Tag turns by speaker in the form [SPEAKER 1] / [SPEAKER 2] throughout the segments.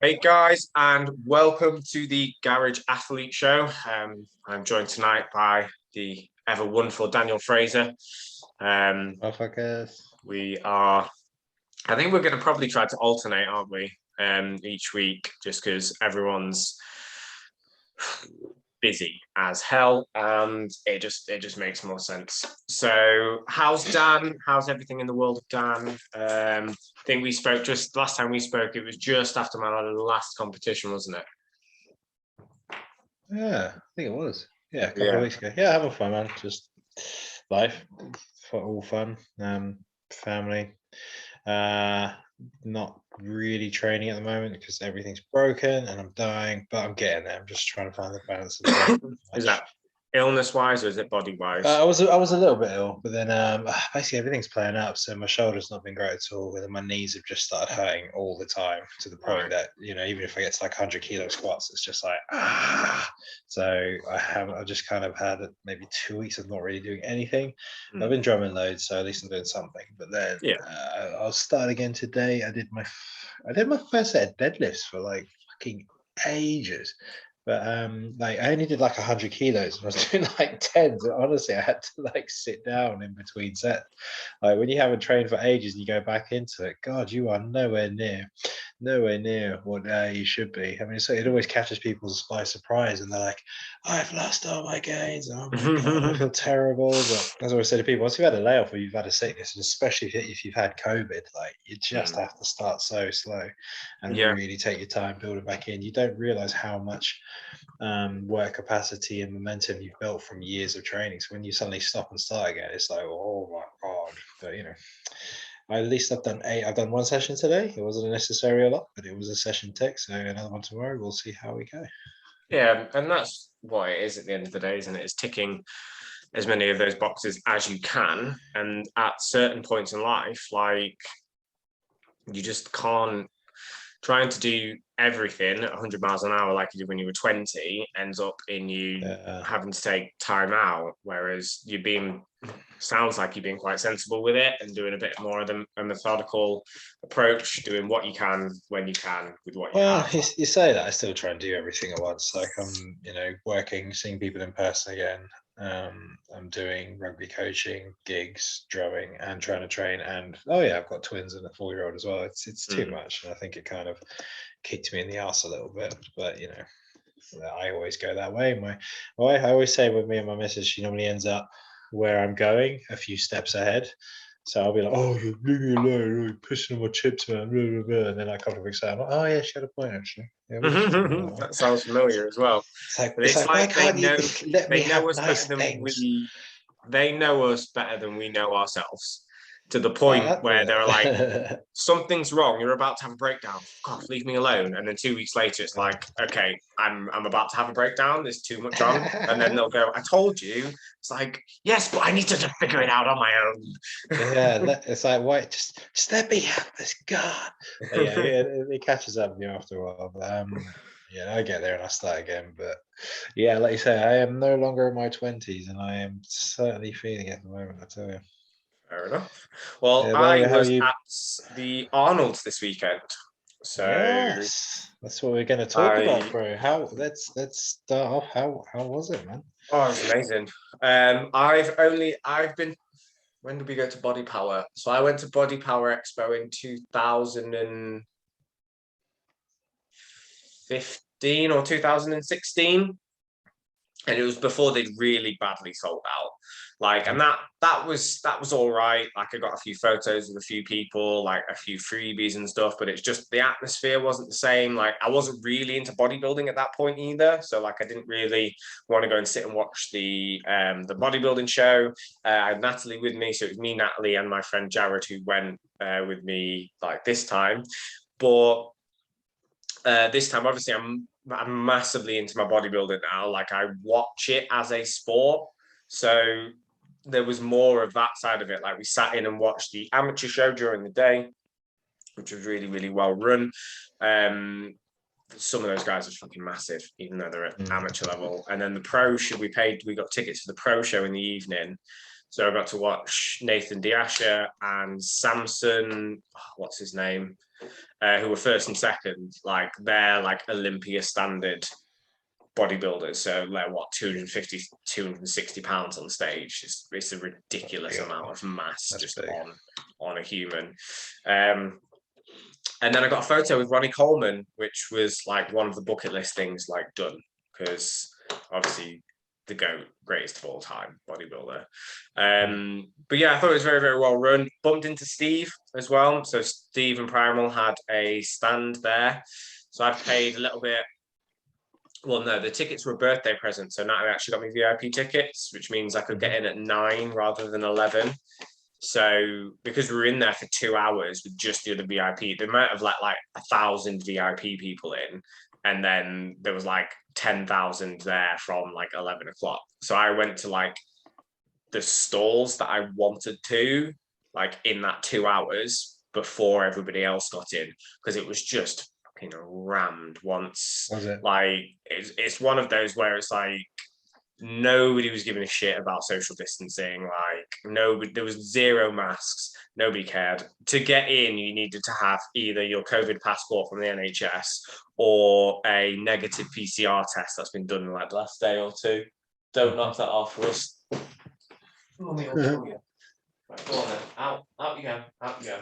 [SPEAKER 1] Hey guys, and welcome to the Garage Athlete Show. I'm joined tonight by the ever wonderful Daniel Fraser. Um,
[SPEAKER 2] Motherfuckers.
[SPEAKER 1] we are, I think we're going to probably try to alternate, aren't we? Each week, just because everyone's busy as hell, and it just makes more sense. So, how's Dan? How's everything in the world of Dan? I think we spoke just last time we spoke. It was just after my last competition, wasn't it?
[SPEAKER 2] Yeah, I think it was. Yeah, a couple of
[SPEAKER 1] Yeah.
[SPEAKER 2] weeks ago. Yeah, having fun, man. Just life, all fun. Family. Uh, Not really training at the moment because everything's broken and I'm dying, but I'm getting there. I'm just trying to find the balance of the
[SPEAKER 1] Is
[SPEAKER 2] much.
[SPEAKER 1] that illness wise or is it body wise?
[SPEAKER 2] I was a little bit ill, but then basically everything's playing up. So my shoulder's not been great at all, and then my knees have just started hurting all the time to the point
[SPEAKER 1] Right.
[SPEAKER 2] that even if I get to like 100 kilo squats, it's just like ah. So I just kind of had maybe 2 weeks of not really doing anything. I've been drumming loads, so at least I'm doing something. But then
[SPEAKER 1] Yeah.
[SPEAKER 2] I'll start again today. I did my first set of deadlifts for like fucking ages. But like I only did like 100 kilos and I was doing like tens. And honestly, I had to like sit down in between sets. Like when you haven't trained for ages and you go back into it, God, you are nowhere near what you should be. I mean, so it always catches people by surprise, and they're like, "I've lost all my gains. Oh my God, I feel terrible." But as I always say to people, once you've had a layoff or you've had a sickness, and especially if you've had COVID, like you just have to start so slow and
[SPEAKER 1] Yeah.
[SPEAKER 2] really take your time building back in. You don't realize how much work capacity and momentum you've built from years of training. So when you suddenly stop and start again, it's like, oh my God. But at least I've done one session today. It wasn't necessarily a lot, but it was a session tick. So another one tomorrow. We'll see how we go.
[SPEAKER 1] Yeah. And that's what it is at the end of the day, isn't it? It's ticking as many of those boxes as you can. And at certain points in life, like you just can't trying to do everything at 100 miles an hour like you did when you were 20 ends up in you
[SPEAKER 2] Uh,
[SPEAKER 1] having to take time out, whereas you're being sounds like you're being quite sensible with it and doing a bit more of a methodical approach, doing what you can when you can with what you
[SPEAKER 2] well,
[SPEAKER 1] have.
[SPEAKER 2] you say that I still try and do everything at once. Like I'm, working, seeing people in person again. I'm doing rugby coaching, gigs, drumming, and trying to train. And oh yeah, I've got twins and a 4-year-old as well. It's too much, and I think it kind of kicked me in the ass a little bit. But I always go that way. I always say with me and my missus, she normally ends up where I'm going a few steps ahead. So I'll be like, "Oh, you're leaving me alone, you're pissing on my chips, man." Blah, blah, blah. And then I come to weeks later, I'm like, "Oh yeah, she had a point actually. Yeah, we should do that."
[SPEAKER 1] That sounds familiar as well.
[SPEAKER 2] It's like
[SPEAKER 1] But
[SPEAKER 2] it's
[SPEAKER 1] it's
[SPEAKER 2] like, why
[SPEAKER 1] like
[SPEAKER 2] can't you let me
[SPEAKER 1] they know
[SPEAKER 2] have
[SPEAKER 1] us better
[SPEAKER 2] nice
[SPEAKER 1] than
[SPEAKER 2] things?
[SPEAKER 1] they know us better than we know ourselves, to the
[SPEAKER 2] Well,
[SPEAKER 1] point where they're like,
[SPEAKER 2] that,
[SPEAKER 1] something's wrong. You're about to have a breakdown. Fuck off, leave me alone. And then 2 weeks later, it's
[SPEAKER 2] yeah.
[SPEAKER 1] like, okay, I'm about to have a breakdown. There's too much on. And then they'll go, I told you. It's like, yes, but I need to just figure it out on my
[SPEAKER 2] Yeah, it's like, why? Just let me have this. God. Yeah,
[SPEAKER 1] own.
[SPEAKER 2] it catches up with you after a while. But yeah, I get there and I start again. But yeah, like you say, I am no longer in my 20s, and I am certainly feeling it at the moment. I tell you.
[SPEAKER 1] Fair enough. Well,
[SPEAKER 2] Yeah, but
[SPEAKER 1] I
[SPEAKER 2] anyway, how are
[SPEAKER 1] was
[SPEAKER 2] you?
[SPEAKER 1] at the Arnold's this weekend. So
[SPEAKER 2] Yes, that's what we're going to talk about,
[SPEAKER 1] I
[SPEAKER 2] bro. Let's start off. How was it, man?
[SPEAKER 1] oh, it was amazing. I've been when did we go to Body Power? So I went to Body Power Expo in 2015 or 2016, and it was before they'd really badly sold out. Like, and that was all right. Like, I got a few photos with a few people, like a few freebies and stuff, but it's just the atmosphere wasn't the same. Like, I wasn't really into bodybuilding at that point either, so like I didn't really want to go and sit and watch the bodybuilding show. I had Natalie with me, so it was me, Natalie, and my friend Jared who went with me like this time. But this time, obviously, I'm massively into my bodybuilding now. Like I watch it as a sport, so there was more of that side of it. Like we sat in and watched the amateur show during the day, which was really really well run. Um, some of those guys are fucking massive, even though they're at
[SPEAKER 2] Mm.
[SPEAKER 1] amateur level. And then the pro show, we got tickets for the pro show in the evening. So I got to watch Nathan Diasha and Samson. What's his name? who were first and second, like they're like Olympia standard bodybuilders. So they're what, 250, 260 pounds on stage. It's a ridiculous amount of mass just on a human. And then I got a photo with Ronnie Coleman, which was like one of the bucket list things like done, because obviously the greatest of all time bodybuilder. But yeah, I thought it was very, very well run. Bumped into Steve as well. So Steve and Primal had a stand there. So I'd paid a little bit. Well, no, the tickets were a birthday present. So Natalie actually got me VIP tickets, which means I could get in at 9 rather than 11. So because we were in there for 2 hours with just the other VIP, they might have like 1,000 VIP people in, and then there was like 10,000 there from like 11 o'clock. So I went to like the stalls that I wanted to, like in that 2 hours before everybody else got in, because it was just fucking rammed once.
[SPEAKER 2] Was it?
[SPEAKER 1] Like it's one of those where it's like nobody was giving a shit about social distancing. Like nobody, there was zero masks. Nobody cared. To get in, you needed to have either your COVID passport from the NHS or a negative PCR test that's been done in like the last day or two. Don't knock that off for us. Right, go on then. Out you go. Out you go.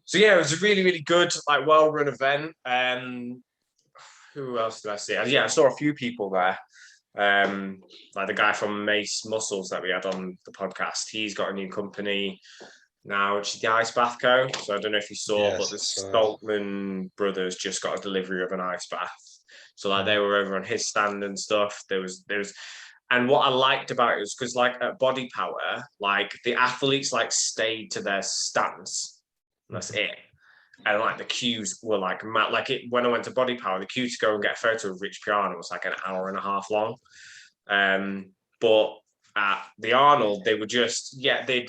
[SPEAKER 1] So yeah, it was a really, really good, like well-run event. Who else did I see? Yeah, I saw a few people there. Like the guy from Mace Muscles that we had on the podcast. He's got a new company now, which is the Ice Bath Co. So I don't know if you saw, but the Stoltman brothers just got a delivery of an ice bath. So like they were over on his stand and stuff. There was, and what I liked about it was because like at Body Power, like the athletes like stayed to their stance. That's it. And like the queues were like mad. Like it when I went to Body Power, the queue to go and get a photo of Rich Piana was like an hour and a half long. But at the Arnold, they were just they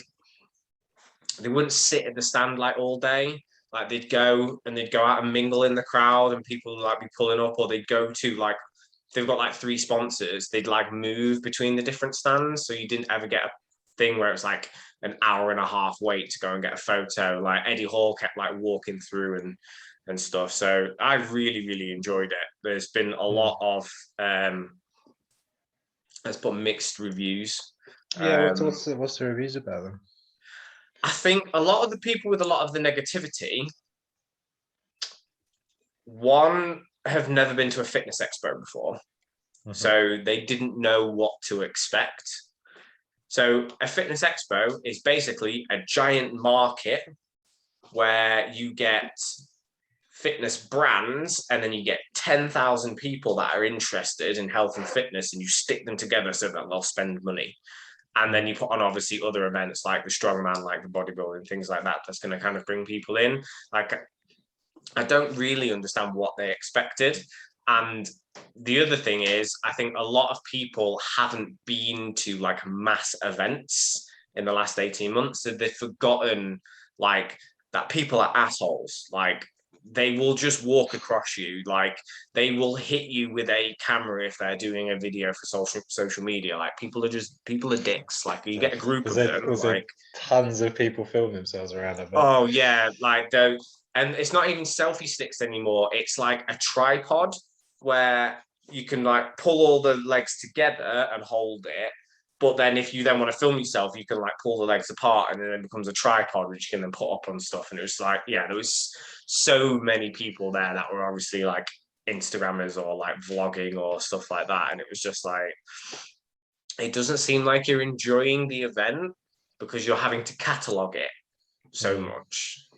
[SPEAKER 1] wouldn't sit at the stand like all day. Like they'd go out and mingle in the crowd, and people would like be pulling up, or they'd go to like they've got like 3 sponsors. They'd like move between the different stands, so you didn't ever get a thing where it's like an hour and a half wait to go and get a photo. Like Eddie Hall kept like walking through and stuff. So I really, really enjoyed it. There's been a lot of let's put mixed reviews.
[SPEAKER 2] Yeah, what's the reviews about them?
[SPEAKER 1] I think a lot of the people with a lot of the negativity, one, have never been to a fitness expo before. So they didn't know what to expect. So a fitness expo is basically a giant market where you get fitness brands, and then you get 10,000 people that are interested in health and fitness, and you stick them together so that they'll spend money. And then you put on obviously other events like the strongman, like the bodybuilding, things like that. That's going to kind of bring people in. Like, I don't really understand what they expected. And the other thing is, I think a lot of people haven't been to like mass events in the last 18 months. So they've forgotten like that people are assholes. Like they will just walk across you. Like they will hit you with a camera if they're doing a video for social media. Like people are dicks. Like you get a group of them. Like
[SPEAKER 2] tons of people film themselves around it.
[SPEAKER 1] Oh yeah, like those. And it's not even selfie sticks anymore. It's like a tripod where you can like pull all the legs together and hold it. But then if you then want to film yourself, you can like pull the legs apart, and then it becomes a tripod, which you can then put up on stuff. And it was like, yeah, there was so many people there that were obviously like Instagrammers or like vlogging or stuff like that. And it was just like, it doesn't seem like you're enjoying the event because you're having to catalog it so much.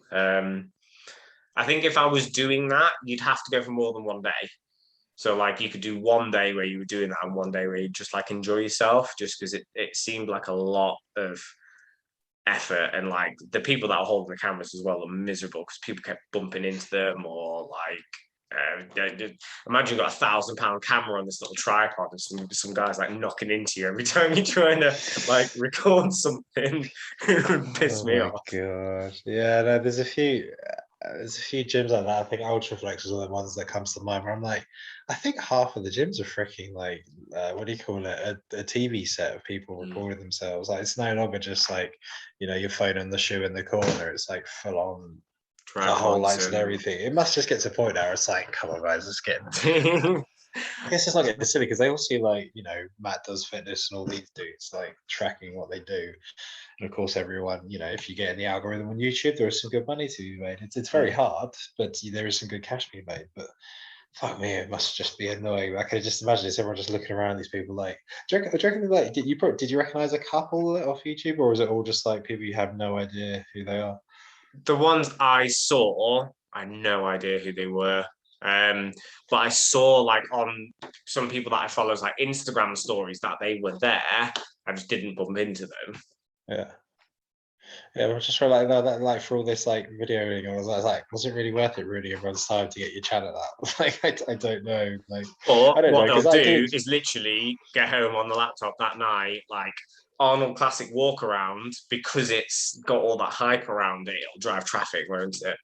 [SPEAKER 1] I think if I was doing that, you'd have to go for more than one day. So like you could do one day where you were doing that and one day where you just like enjoy yourself, just because it seemed like a lot of effort. And like the people that are holding the cameras as well are miserable because people kept bumping into them, or like imagine you've got £1,000 camera on this little tripod and some guys like knocking into you every time you're trying to like record something. It would piss me off.
[SPEAKER 2] Gosh, yeah, no, there's a few. there's a few gyms like that. I think Ultraflex is one of the ones that comes to mind where I'm like, I think half of the gyms are freaking like, what do you call it? A TV set of people recording themselves. Like it's no longer just like, your phone and the shoe in the corner. It's like full on the whole
[SPEAKER 1] Tripods
[SPEAKER 2] lights and
[SPEAKER 1] and
[SPEAKER 2] everything. It must just get to a point now where it's like, come on, guys, let's get. I guess it's not getting silly because they all see like, Matt Does Fitness and all these dudes like tracking what they do. And of course, everyone, if you get in the algorithm on YouTube, there is some good money to be made. It's very hard, but there is some good cash being made. But fuck me, it must just be annoying. I can just imagine it's everyone just looking around these people like, do you reckon like, did you recognize a couple off YouTube, or was it all just like people you have no idea who they are?
[SPEAKER 1] the ones I saw, I had no idea who they were. But I saw like on some people that I follow, like Instagram stories, that they were there. I just didn't bump into them.
[SPEAKER 2] Yeah. Yeah, I'm just trying like that like for all this like videoing, I was like, was it really worth it ruining everyone's time to get your channel out? Like I don't know. Like
[SPEAKER 1] Or
[SPEAKER 2] I don't know
[SPEAKER 1] what they'll
[SPEAKER 2] because I do.
[SPEAKER 1] do is literally get home on the laptop that night, like Arnold Classic walk around, because it's got all that hype around it. It'll drive traffic, won't it?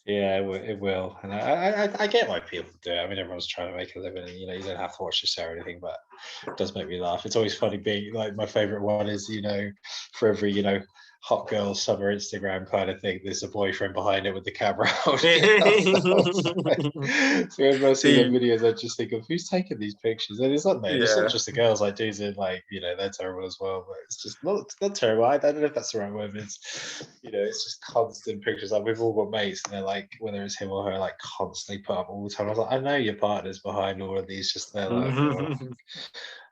[SPEAKER 2] Yeah, it will, and I get why people do it. I mean, everyone's trying to make a living, and you don't have to watch the show or anything, but it does make me laugh. It's always funny being like my favorite one is for every hot girl summer Instagram kind of thing, there's a boyfriend behind it with the camera holding it up. So whenever I see them
[SPEAKER 1] The
[SPEAKER 2] videos, I just think of who's taking these pictures, and it's not
[SPEAKER 1] yeah.
[SPEAKER 2] just the girls, like dudes in like they're terrible as well, but it's just not terrible. I don't know if that's the right word. But it's just constant pictures. Like we've all got mates, and they're like, whether it's him or her, like constantly put up all the time. I was like, I know your partner's behind all of these, just they're like, oh.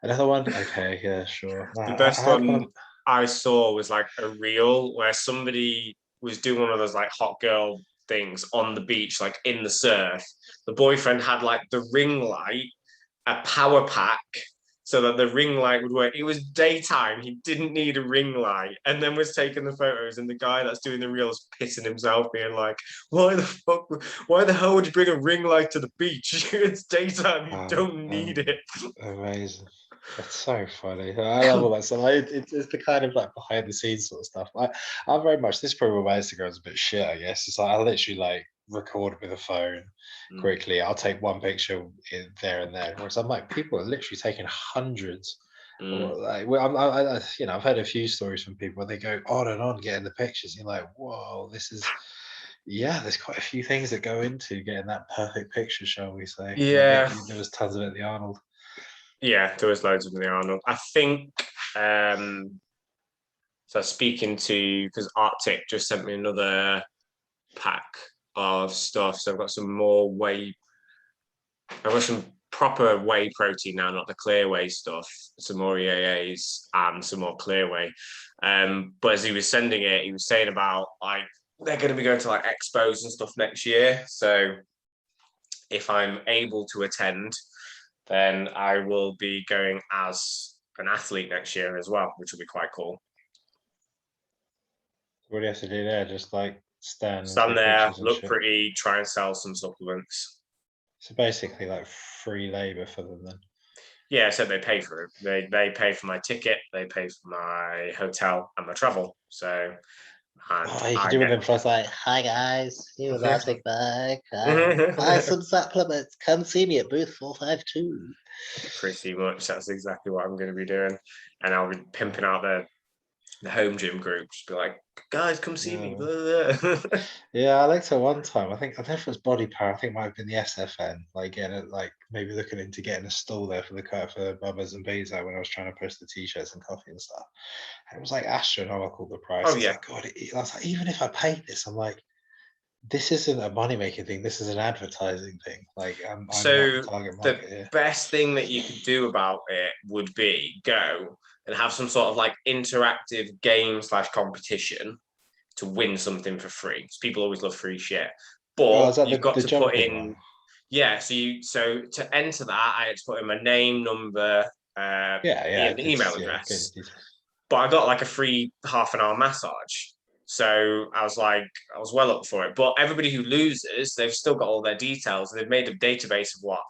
[SPEAKER 2] Another one, okay, yeah, sure.
[SPEAKER 1] The
[SPEAKER 2] I
[SPEAKER 1] best
[SPEAKER 2] had one
[SPEAKER 1] one
[SPEAKER 2] of.
[SPEAKER 1] I saw was like a reel where somebody was doing one of those like hot girl things on the beach, like in the surf. The boyfriend had like the ring light, a power pack, so that the ring light would work. It was daytime. He didn't need a ring light, and then was taking the photos. And the guy that's doing the reels pissing himself, being like, "Why the fuck? Why the hell would you bring a ring light to the beach? It's daytime. You don't need it."
[SPEAKER 2] Amazing. That's so funny. I love all that stuff. Like, it's the kind of like behind the scenes sort of stuff. I'm very much this probably why my Instagram's a bit shit, I guess. It's like I literally like record with a phone quickly. I'll take one picture there and there. Whereas I'm like, people are literally taking hundreds. Or like, I've heard a few stories from people where they go on and on getting the pictures. You're like, whoa, this is there's quite a few things that go into getting that perfect picture, shall we say? And I bet
[SPEAKER 1] Yeah,
[SPEAKER 2] there was tons of it at the Arnold.
[SPEAKER 1] yeah, there was loads of them in the Arnold. I think so speaking to because Arctic just sent me another pack of stuff. So I've got some more whey. I've got some proper whey protein now, not the clear whey stuff. Some more EAAs and some more clear whey. But as he was sending it, he was saying about like they're going to be going to like expos and stuff next year. So if I'm able to attend, then I will be going as an athlete next year as well, which will be quite cool.
[SPEAKER 2] What do you have to do there? Just like stand and
[SPEAKER 1] Stand
[SPEAKER 2] take
[SPEAKER 1] there,
[SPEAKER 2] pictures and
[SPEAKER 1] look
[SPEAKER 2] shit.
[SPEAKER 1] pretty, try and sell some supplements.
[SPEAKER 2] So basically, like free labor for them then.
[SPEAKER 1] Yeah, so they pay for it. They pay for my ticket, they pay for my hotel and my travel. So and
[SPEAKER 2] Oh, you can
[SPEAKER 1] I
[SPEAKER 2] do with
[SPEAKER 1] get
[SPEAKER 2] them first, like, hi guys, here's our big bag. Buy some supplements. Come see me at booth 452.
[SPEAKER 1] pretty much that's exactly what I'm going to be doing, and I'll be pimping out the home gym groups. Be like, guys, come see me.
[SPEAKER 2] Yeah.
[SPEAKER 1] Blah, blah, blah.
[SPEAKER 2] Yeah, I liked it one time. I don't know if it was body power. I think it might have been the SFN. Like getting it, like maybe looking into getting a stall there for the cut for Bubbas and Bees when I was trying to post the t-shirts and coffee and stuff. And it was like astronomical the price.
[SPEAKER 1] Oh
[SPEAKER 2] I was
[SPEAKER 1] yeah.
[SPEAKER 2] like, God, I was like, even if I paid this, I'm like, this isn't a money making thing. This is an advertising thing. Like I'm not the
[SPEAKER 1] So
[SPEAKER 2] target
[SPEAKER 1] the
[SPEAKER 2] market here.
[SPEAKER 1] best thing that you could do about it would be go and have some sort of like interactive game slash competition to win something for free. People always love free shit,
[SPEAKER 2] Oh, is
[SPEAKER 1] but
[SPEAKER 2] that
[SPEAKER 1] you've got
[SPEAKER 2] the
[SPEAKER 1] to put
[SPEAKER 2] jumping one?
[SPEAKER 1] in yeah. So to enter that, I had to put in my name, number,
[SPEAKER 2] Yeah,
[SPEAKER 1] an email
[SPEAKER 2] it's getting the
[SPEAKER 1] address.
[SPEAKER 2] details.
[SPEAKER 1] But I got like a free half an hour massage. So I was like, I was well up for it. But everybody who loses, they've still got all their details. They've made a database of what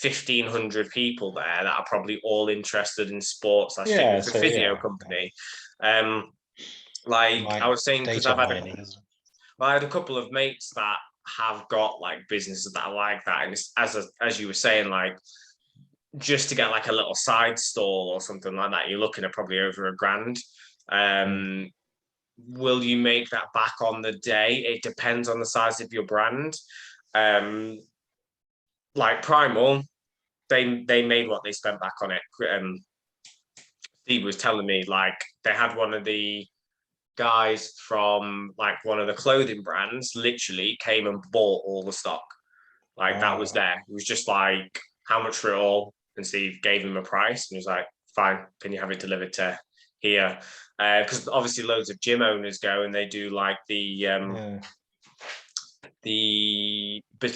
[SPEAKER 1] 1,500 people there that are probably all interested in sports slash
[SPEAKER 2] Yeah,
[SPEAKER 1] fitness. A
[SPEAKER 2] so
[SPEAKER 1] physio
[SPEAKER 2] yeah,
[SPEAKER 1] company. Um, like I
[SPEAKER 2] my
[SPEAKER 1] was saying, because
[SPEAKER 2] data
[SPEAKER 1] I've had
[SPEAKER 2] mining. Isn't it?
[SPEAKER 1] I had a couple of mates that have got like businesses that are like that, and it's, as you were saying, like just to get like a little side stall or something like that, you're looking at probably over £1,000. Will you make that back on the day? It depends on the size of your brand. Like Primal, they made what they spent back on it. Steve was telling me like they had one of the guys from like one of the clothing brands literally came and bought all the stock. Like that was there. It was just like, how much for it all? And Steve gave him a price and he was like, fine, can you have it delivered to here? Because obviously loads of gym owners go and they do like the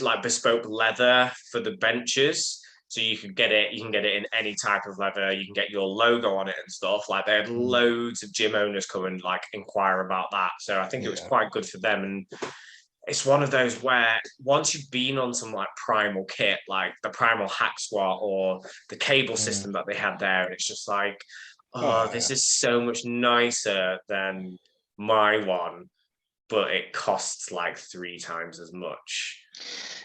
[SPEAKER 1] like bespoke leather for the benches. So you can get it in any type of leather. You can get your logo on it and stuff. Like they had loads of gym owners come and like inquire about that. So I think it was quite good for them. And it's one of those where once you've been on some like Primal kit, like the Primal Hack Squat or the cable system that they had there, and it's just like, this is so much nicer than my one, but it costs like 3 times as much.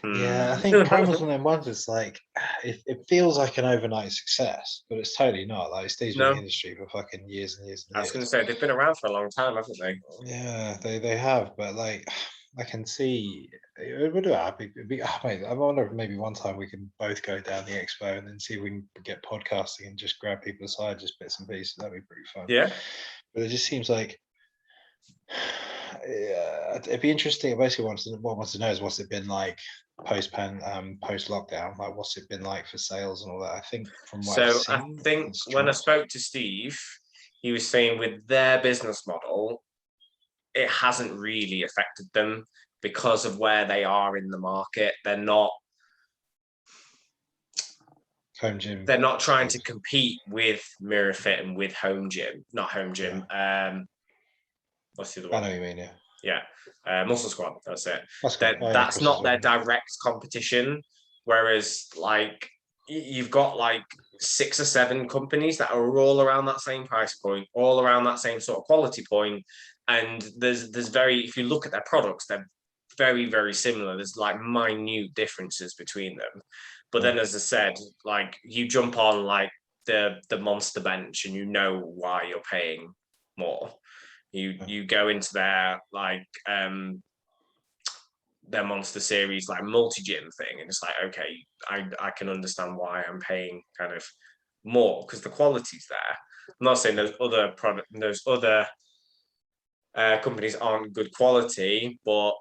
[SPEAKER 2] Yeah, I think Primal's one of them ones. It's like it feels like an overnight success, but it's totally not. Like Steve's been in the industry for fucking years and years and years.
[SPEAKER 1] I was going to say they've been around for a long time, haven't they?
[SPEAKER 2] Yeah, they have, but like I can see it would be. I wonder if maybe one time we can both go down the expo and then see if we can get podcasting and just grab people aside, just bits and pieces. That'd be pretty fun.
[SPEAKER 1] Yeah,
[SPEAKER 2] but it just seems like. Yeah, it'd be interesting. I basically what wants to know is what's it been like post lockdown, like what's it been like for sales and all that. I think from what I've seen,
[SPEAKER 1] I think when I spoke to Steve, he was saying with their business model, it hasn't really affected them because of where they are in the market. They're not
[SPEAKER 2] home gym.
[SPEAKER 1] They're not trying to compete with Mirror Fit and with Home Gym, not Home Gym. Yeah. What's the other one?
[SPEAKER 2] I know what you mean,
[SPEAKER 1] Muscle Squad. That's it.
[SPEAKER 2] That's
[SPEAKER 1] that's not their direct competition. Whereas, like, you've got like 6 or 7 companies that are all around that same price point, all around that same sort of quality point, and there's if you look at their products, they're very, very similar. There's like minute differences between them. But then, as I said, like you jump on like the Monster Bench, and you know why you're paying more. You go into their like their Monster Series like multi-gym thing, and it's like, okay, I can understand why I'm paying kind of more because the quality's there. I'm not saying those other companies aren't good quality, but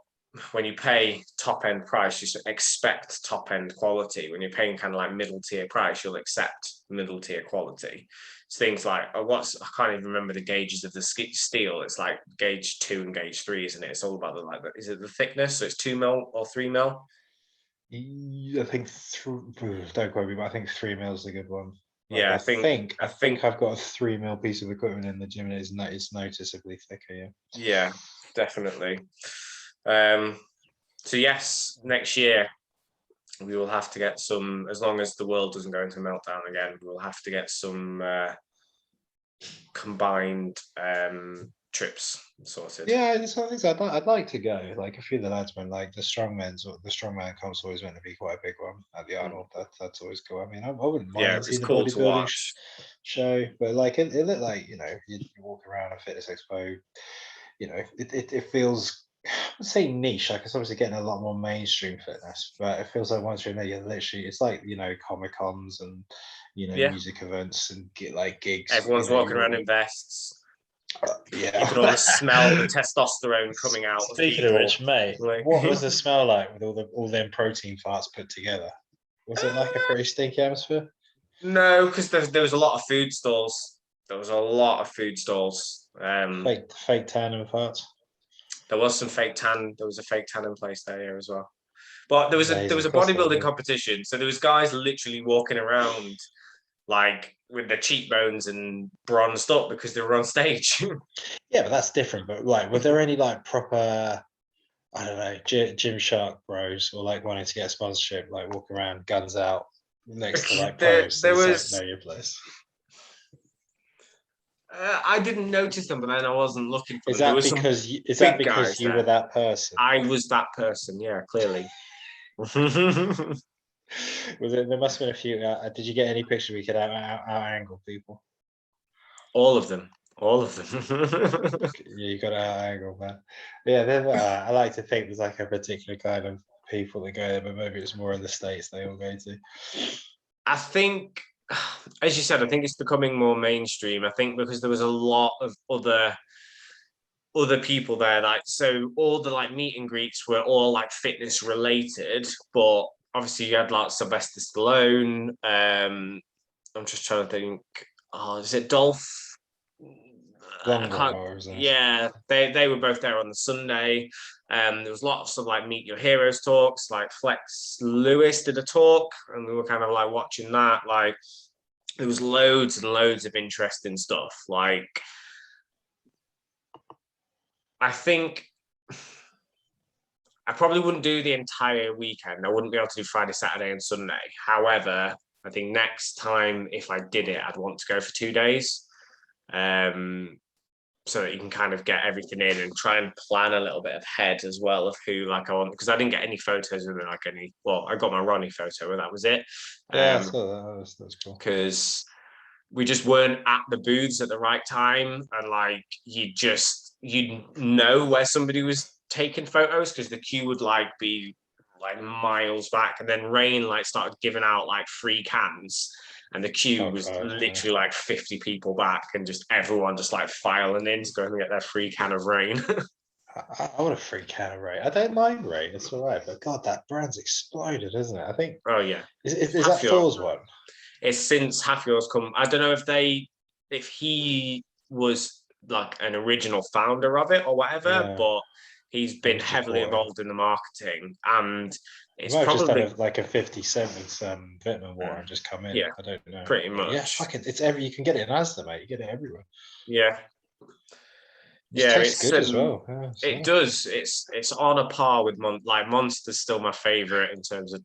[SPEAKER 1] when you pay top end price, you should expect top end quality. When you're paying kind of like middle tier price, you'll accept middle tier quality. It's things like I can't even remember the gauges of the steel. It's like gauge 2 and gauge 3, isn't it? It's all about is it the thickness? So it's 2 mil or 3 mil?
[SPEAKER 2] I think don't quote me, but I think 3 mil is a good one. Like,
[SPEAKER 1] Yeah,
[SPEAKER 2] I think I've got a 3 mil piece of equipment in the gym, and it's noticeably thicker.
[SPEAKER 1] Yeah, definitely. So yes, next year we will have to get some, as long as the world doesn't go into meltdown again, we'll have to get some combined trips sorted.
[SPEAKER 2] Yeah, it's one of the things I'd like to go. Like a few of the lads went, like the strongman comp's always meant to be quite a big one at the Arnold. That's always cool. I mean, I wouldn't mind seeing the
[SPEAKER 1] cool
[SPEAKER 2] bodybuilding show, but like it looked like, you walk around a fitness expo, it feels, I would say niche. Like it's obviously getting a lot more mainstream fitness, but it feels like once you're in there, you're literally, it's like, Comic Cons and music events and like gigs.
[SPEAKER 1] Everyone's walking around in vests.
[SPEAKER 2] Yeah,
[SPEAKER 1] you can almost smell the testosterone coming out.
[SPEAKER 2] Speaking of which, mate, what was the smell like with all them protein farts put together? Was it like a pretty stinky atmosphere?
[SPEAKER 1] No, because there was a lot of food stalls. There was a lot of food stalls.
[SPEAKER 2] Fake tan and farts.
[SPEAKER 1] There was some fake tan. There was a fake tan in place there as well. But there was a bodybuilding competition. So there was guys literally walking around like with their cheekbones and bronzed up because they were on stage.
[SPEAKER 2] Yeah, but that's different. But like, were there any like proper, I don't know, Gymshark bros or like wanting to get a sponsorship, like walk around guns out next to like posts?
[SPEAKER 1] There was
[SPEAKER 2] like, know your place.
[SPEAKER 1] I didn't notice them, but then I wasn't looking for
[SPEAKER 2] Is
[SPEAKER 1] them. There
[SPEAKER 2] that
[SPEAKER 1] was some
[SPEAKER 2] because
[SPEAKER 1] big guys
[SPEAKER 2] you were
[SPEAKER 1] there.
[SPEAKER 2] that person?
[SPEAKER 1] I was that person. Yeah, clearly.
[SPEAKER 2] Was it? There must have been a few. Did you get any pictures we could out angle people?
[SPEAKER 1] All of them. All of them.
[SPEAKER 2] Yeah, you got to out angle, man. Yeah, then I like to think there's like a particular kind of people that go there, but maybe it's more in the States they all go to.
[SPEAKER 1] I think, as you said, I think it's becoming more mainstream. I think because there was a lot of other people there, like so all the like meet and greets were all like fitness related, but obviously you had like Sylvester Stallone. I'm just trying to think. Oh, is it Dolph? I
[SPEAKER 2] Lundgren
[SPEAKER 1] can't.
[SPEAKER 2] or is it?
[SPEAKER 1] Yeah, they were both there on the Sunday. There was lots of like meet your heroes talks. Like Flex Lewis did a talk, and we were kind of like watching that. Like there was loads and loads of interesting stuff. Like I think I probably wouldn't do the entire weekend. I wouldn't be able to do Friday, Saturday, and Sunday. However, I think next time if I did it, I'd want to go for 2 days. So that you can kind of get everything in and try and plan a little bit ahead as well of who like I want, because I didn't get any photos of like any. Well, I got my Ronnie photo and that was it.
[SPEAKER 2] Yeah, so that's cool.
[SPEAKER 1] Because we just weren't at the booths at the right time, and like you'd know where somebody was taking photos because the queue would like be like miles back, and then Rain like started giving out like free cans, and the queue was literally like 50 people back, and just everyone just like filing in to go and get their free can of Rain.
[SPEAKER 2] I want a free can of Ray. I don't mind Ray. It's all right, but God, that brand's exploded, isn't it? I think.
[SPEAKER 1] Oh yeah,
[SPEAKER 2] Is that Thor's one?
[SPEAKER 1] It's since Half Yours come. I don't know if he was like an original founder of it or whatever, but he's been heavily involved in the marketing, and it's
[SPEAKER 2] probably just done
[SPEAKER 1] probably
[SPEAKER 2] like a 50 cent with some vitamin water and just come in.
[SPEAKER 1] Yeah,
[SPEAKER 2] I don't know.
[SPEAKER 1] pretty
[SPEAKER 2] But yeah,
[SPEAKER 1] much.
[SPEAKER 2] fuck it. It's you can get it in Asda, mate. You get it everywhere.
[SPEAKER 1] Yeah.
[SPEAKER 2] It tastes good as well.
[SPEAKER 1] It does. It's on a par with like Monster's still my favorite in terms of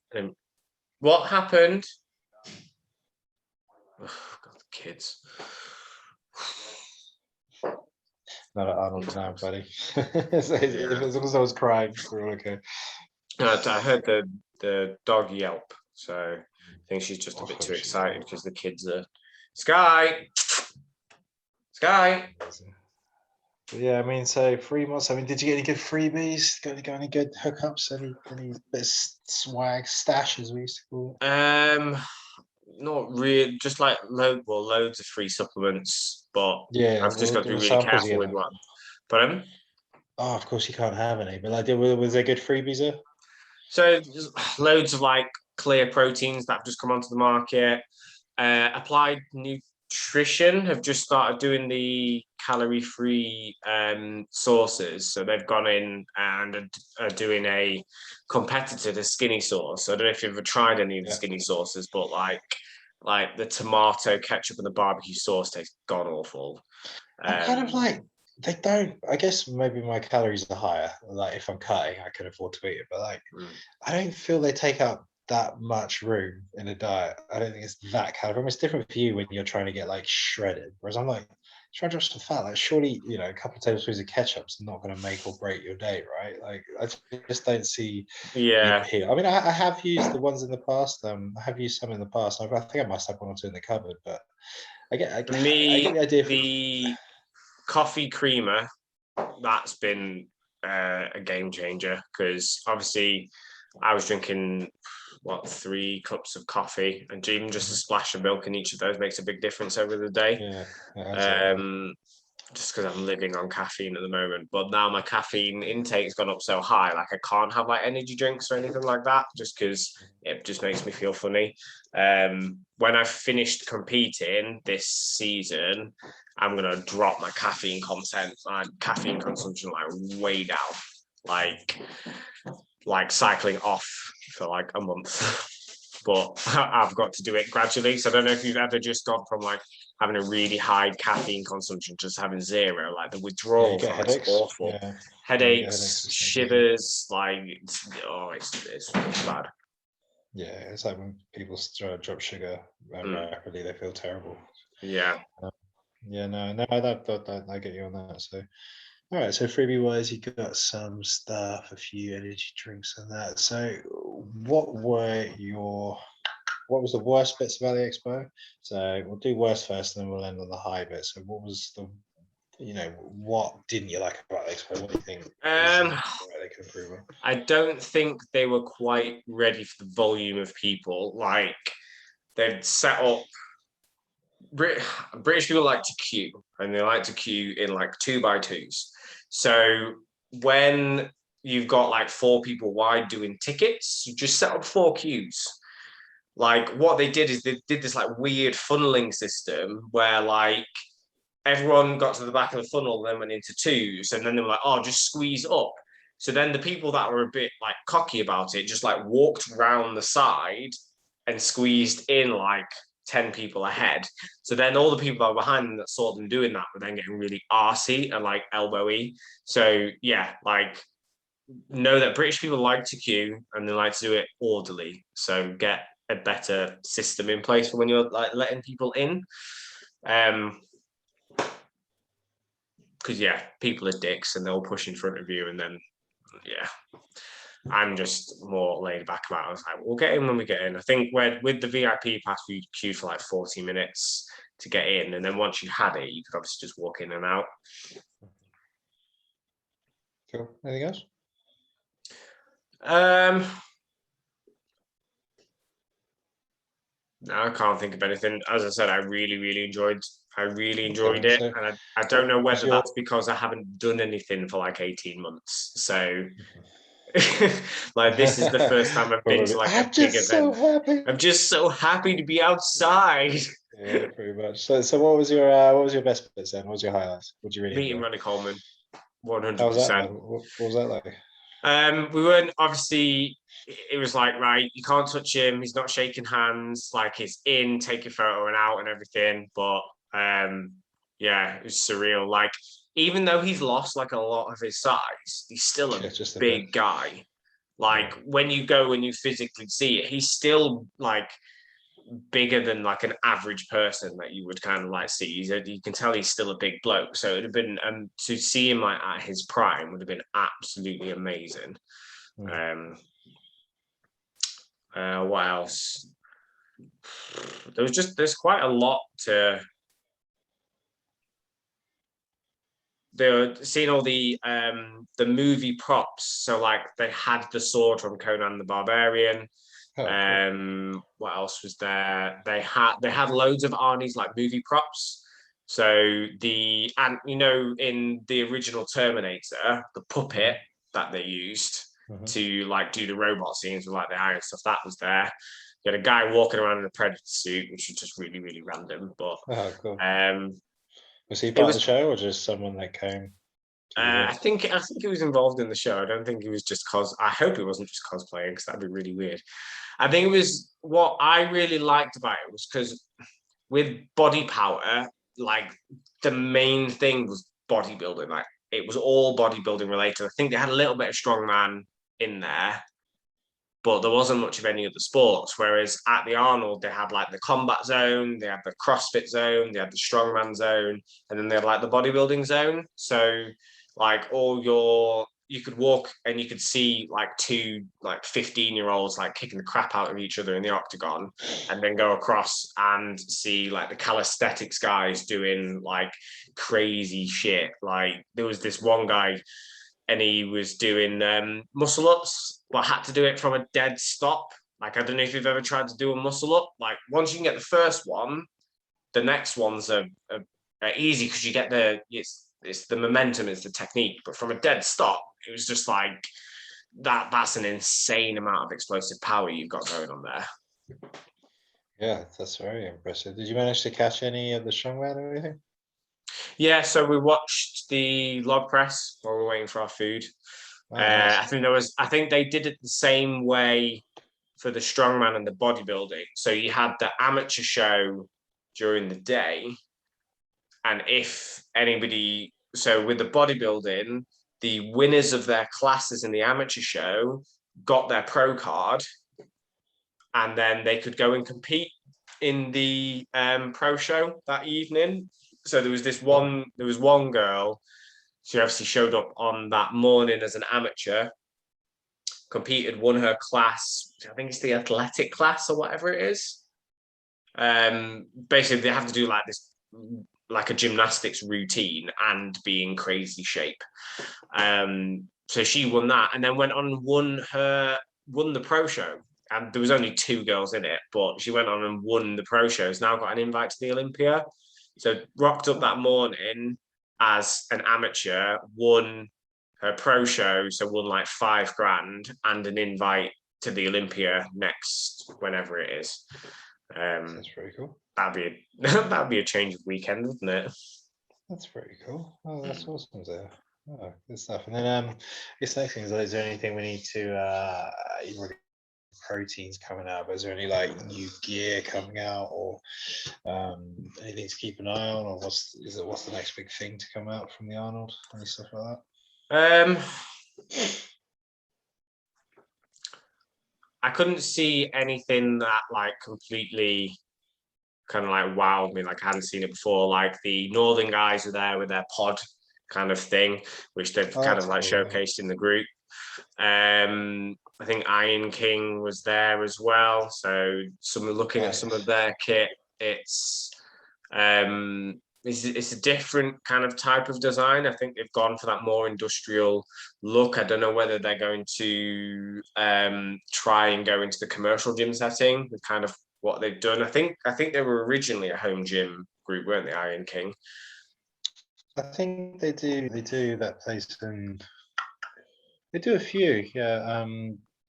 [SPEAKER 1] what happened. Oh, God, the kids.
[SPEAKER 2] Not at Arnold now, buddy. As long as I was crying, we're all okay.
[SPEAKER 1] I heard the dog yelp, so I think she's just a bit too excited because the kids are Sky.
[SPEAKER 2] Yeah, I mean, so 3 months. I mean, did you get any good freebies? Got any good hookups? Any bit of swag stash, as we used to call
[SPEAKER 1] it? Not really. Just like loads of free supplements, but
[SPEAKER 2] yeah,
[SPEAKER 1] I've just got to be really careful with one. But
[SPEAKER 2] oh, of course you can't have any. But like, was there good freebies there?
[SPEAKER 1] So loads of like clear proteins that have just come onto the market. Applied Nutrition have just started doing the calorie-free sauces. So they've gone in and are doing a competitor to Skinny Sauce. So I don't know if you've ever tried any of the Skinny sauces, but like the tomato ketchup and the barbecue sauce tastes god awful.
[SPEAKER 2] I'm kind of like, they don't. I guess maybe my calories are higher. Like if I'm cutting, I can afford to eat it. But like, I don't feel they take up that much room in a diet. I don't think it's that kind of. It's different for you when you're trying to get like shredded. Whereas I'm like trying to drop some fat. Like surely a couple of tablespoons of ketchup's not going to make or break your day, right? Like I just don't see.
[SPEAKER 1] Yeah.
[SPEAKER 2] I mean, I have used the ones in the past. I have used some in the past. I think I must have one or two in the cupboard, but I get the idea.
[SPEAKER 1] The coffee creamer, that's been a game changer because obviously I was drinking 3 cups of coffee, and even just a splash of milk in each of those makes a big difference over the day. Just because I'm living on caffeine at the moment, but now my caffeine intake's gone up so high, like I can't have like energy drinks or anything like that, just because it just makes me feel funny. When I've finished competing this season, I'm gonna drop my caffeine caffeine consumption like way down, like cycling off for like a month. But I've got to do it gradually. So I don't know if you've ever just gone from like having a really high caffeine consumption to just having zero, like the withdrawal from it's awful. Yeah. Headaches, shivers, like it's bad.
[SPEAKER 2] Yeah, it's like when people drop sugar rapidly, they feel terrible.
[SPEAKER 1] Yeah.
[SPEAKER 2] Yeah, no, I get you on that. So, all right. So freebie wise, you got some stuff, a few energy drinks, and that. So, what was the worst bits of Valley Expo? So we'll do worst first, and then we'll end on the high bit. So, what was the, what didn't you like about the Expo? What do you think is
[SPEAKER 1] Um,
[SPEAKER 2] where they can improve on?
[SPEAKER 1] I don't think they were quite ready for the volume of people. Like they'd set up. British people like to queue, and they like to queue in like 2x2s. So when you've got like four people wide doing tickets, you just set up four queues. Like what they did is they did this like weird funneling system where like everyone got to the back of the funnel, then went into twos, and then they were like, "Oh, just squeeze up." So then the people that were a bit like cocky about it just like walked round the side and squeezed in like 10 people ahead. So then all the people that were behind them that saw them doing that were then getting really arsey and like elbowy. So yeah, like know that British people like to queue and they like to do it orderly. So get a better system in place for when you're like letting people in. Because yeah, people are dicks and they'll push in front of you, and then yeah, I'm just more laid back about it. I was like, we'll get in when we get in. I think with the VIP pass, we queued for like 40 minutes to get in, and then once you had it, you could obviously just walk in and out.
[SPEAKER 2] Cool. Anything else?
[SPEAKER 1] Um, no, I can't think of anything. As I said, I really enjoyed. I really enjoyed
[SPEAKER 2] Okay.
[SPEAKER 1] it,
[SPEAKER 2] So,
[SPEAKER 1] and I don't
[SPEAKER 2] what
[SPEAKER 1] know
[SPEAKER 2] was
[SPEAKER 1] whether
[SPEAKER 2] your
[SPEAKER 1] that's because I haven't done anything for like 18 months. So, like, this is the first time I've been to
[SPEAKER 2] probably?
[SPEAKER 1] like a
[SPEAKER 2] I'm
[SPEAKER 1] big
[SPEAKER 2] just so
[SPEAKER 1] event.
[SPEAKER 2] happy.
[SPEAKER 1] I'm just so happy to be outside.
[SPEAKER 2] Yeah, pretty much. So what was your best bits then? What was your highlights? What did you really
[SPEAKER 1] Meeting
[SPEAKER 2] enjoy?
[SPEAKER 1] Ronnie Coleman,
[SPEAKER 2] How was that like?
[SPEAKER 1] 100%.
[SPEAKER 2] What was that like?
[SPEAKER 1] We weren't obviously. It was like, right, you can't touch him. He's not shaking hands. Like he's in, take your photo and out and everything. But yeah, it was surreal. Like even though he's lost like a lot of his size, he's still a
[SPEAKER 2] Yeah, just a bit.
[SPEAKER 1] big guy.
[SPEAKER 2] Yeah.
[SPEAKER 1] Like when you go and you physically see it, he's still like bigger than like an average person that you would kind of like see. You can tell he's still a big bloke. So it'd have been to see him like at his prime would have been absolutely amazing.
[SPEAKER 2] Mm.
[SPEAKER 1] Um, what else? There's quite a lot to. They were seeing all the movie props. So like they had the sword from Conan the Barbarian.
[SPEAKER 2] Oh, cool.
[SPEAKER 1] What else was there? They had loads of Arnie's like movie props. So in the original Terminator, the puppet
[SPEAKER 2] Hmm.
[SPEAKER 1] that they used
[SPEAKER 2] Hmm.
[SPEAKER 1] to like do the robot scenes with like the iron stuff, that was there. You had a guy walking around in a predator suit, which was just really random. But
[SPEAKER 2] Oh, cool.
[SPEAKER 1] um,
[SPEAKER 2] Was he
[SPEAKER 1] it
[SPEAKER 2] part of the
[SPEAKER 1] was
[SPEAKER 2] show or just someone that came to the
[SPEAKER 1] I
[SPEAKER 2] event?
[SPEAKER 1] think he was involved in the show. I don't think he was just cos. I hope it wasn't just cosplaying because that'd be really weird. I think it was what I really liked about it was because with body power, like the main thing was bodybuilding. Like it was all bodybuilding related. I think they had a little bit of strongman in there, but there wasn't much of any of the sports. Whereas at the Arnold, they had like the combat zone, they had the CrossFit zone, they had the strongman zone, and then they had like the bodybuilding zone. So like you could walk and you could see like two like 15-year-olds like kicking the crap out of each other in the octagon, and then go across and see like the calisthenics guys doing like crazy shit. Like there was this one guy and he was doing muscle ups, but had to do it from a dead stop. Like I don't know if you've ever tried to do a muscle up. Like once you can get the first one, the next ones are easy because you get it's the momentum is the technique. But from a dead stop, it was just like that's an insane amount of explosive power you've got going on there.
[SPEAKER 2] Yeah, that's very impressive. Did you manage to catch any of the strongman or anything?
[SPEAKER 1] Yeah, so we watched the log press while we were waiting for our food.
[SPEAKER 2] Oh, nice.
[SPEAKER 1] I think they did it the same way for the strongman and the bodybuilding. So you had the amateur show during the day, and if anybody, so with the bodybuilding, the winners of their classes in the amateur show got their pro card, and then they could go and compete in the pro show that evening. So there was one girl. She obviously showed up on that morning as an amateur, competed, won her class. I think it's the athletic class or whatever it is. Basically, they have to do like this, like a gymnastics routine and be in crazy shape. So she won that, and then went on and won the pro show. And there was only 2 girls in it, but she went on and won the pro show. Has now got an invite to the Olympia. So rocked up that morning as an amateur, won her pro show, so won like 5 grand and an invite to the Olympia next, whenever it is.
[SPEAKER 2] That's pretty cool.
[SPEAKER 1] That'd be a change of weekend, wouldn't it?
[SPEAKER 2] That's pretty cool. Oh, that's awesome there. Oh, good stuff. And then this next thing is there anything we need to you've already proteins coming out, but is there any like new gear coming out or anything to keep an eye on, or what's the next big thing to come out from the Arnold? Any stuff like
[SPEAKER 1] that? I couldn't see anything that like completely kind of like wowed me, like I hadn't seen it before. Like the Northern guys were there with their pod kind of thing, which they've kind of like showcased in the group. I think Iron King was there as well. So looking at some of their kit, it's a different kind of type of design. I think they've gone for that more industrial look. I don't know whether they're going to try and go into the commercial gym setting with kind of what they've done. I think they were originally a home gym group, weren't they, Iron King?
[SPEAKER 2] I think they do that place, and they do a few,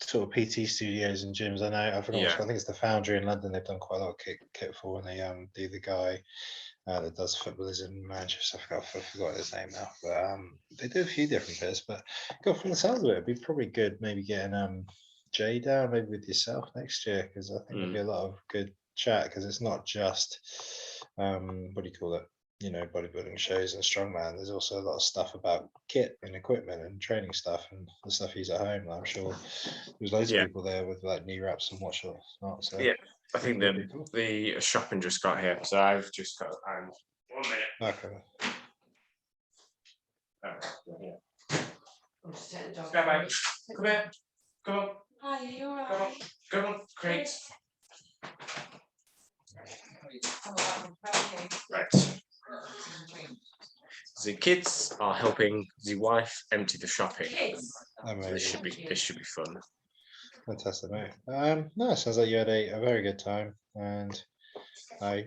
[SPEAKER 2] sort of PT studios and gyms. I know, I forgot. I think it's the Foundry in London. They've done quite a lot of kit for when they do the guy that does footballers in Manchester. I forgot his name now, but they do a few different bits. But from the sounds of it, it'd be probably good maybe getting Jay down maybe with yourself next year, because I think there'll be a lot of good chat, because it's not just what do you call it, bodybuilding shows and strongman. There's also a lot of stuff about kit and equipment and training stuff and the stuff he's at home. I'm sure there's loads of people there with like knee wraps and whatnot. So
[SPEAKER 1] yeah, I think the shopping just got here, so I've just got 1 minute.
[SPEAKER 2] Okay.
[SPEAKER 1] Come here. Come on.
[SPEAKER 3] Hi, are you alright?
[SPEAKER 1] Come on, crates. Right. The kids are helping the wife empty the shopping. So this should be fun.
[SPEAKER 2] Fantastic, mate. No, it sounds like you had a very good time, and I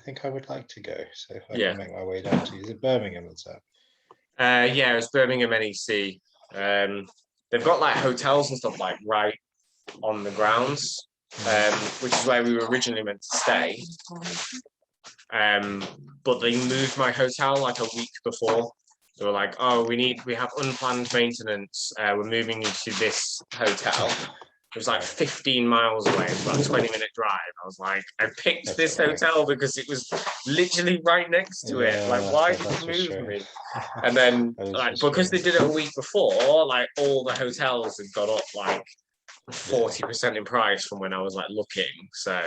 [SPEAKER 2] think I would like to go. So if I can make my way down to, is it Birmingham that's at?
[SPEAKER 1] Yeah, it's Birmingham NEC. They've got like hotels and stuff like right on the grounds, which is where we were originally meant to stay. But they moved my hotel like a week before. They were like, "Oh, we have unplanned maintenance. We're moving you to this hotel." It was like 15 miles away. It was about a 20-minute drive. I was like, I picked this hotel because it was literally right next to it. Like, why did you move me? And then, like, because they did it a week before, like, all the hotels had gone up like 40% in price from when I was like looking. So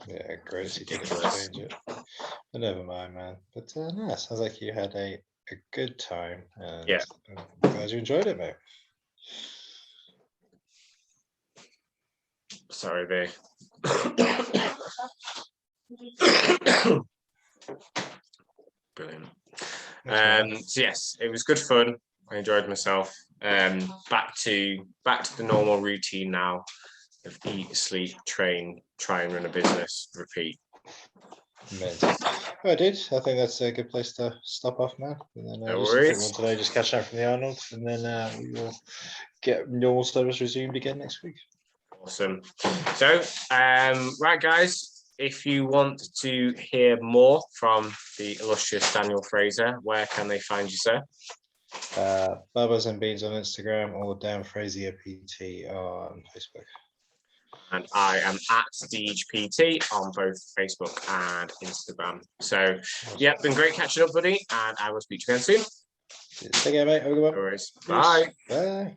[SPEAKER 2] yeah, crazy to change it. But never mind, man. But no, it sounds like you had a good time. And I'm glad you enjoyed it, mate.
[SPEAKER 1] Sorry, they. Brilliant. So yes, it was good fun. I enjoyed myself. Back to the normal routine now of eat, sleep, train, try and run a business, repeat.
[SPEAKER 2] Well, dude, I think that's a good place to stop off now. And then
[SPEAKER 1] No
[SPEAKER 2] just a
[SPEAKER 1] worries.
[SPEAKER 2] quick one today, just catch up from the Arnold, and then we will get normal service resumed again next week.
[SPEAKER 1] Awesome. So, right, guys, if you want to hear more from the illustrious Daniel Fraser, where can they find you, sir?
[SPEAKER 2] Bubba's and Beans on Instagram, or Dan Frazier PT on Facebook.
[SPEAKER 1] And I am at Deej PT on both Facebook and Instagram. So, yeah, been great catching up, buddy, and I will speak to you again soon.
[SPEAKER 2] Take care, mate. Have a good one.
[SPEAKER 1] No worries. Bye.
[SPEAKER 2] Bye.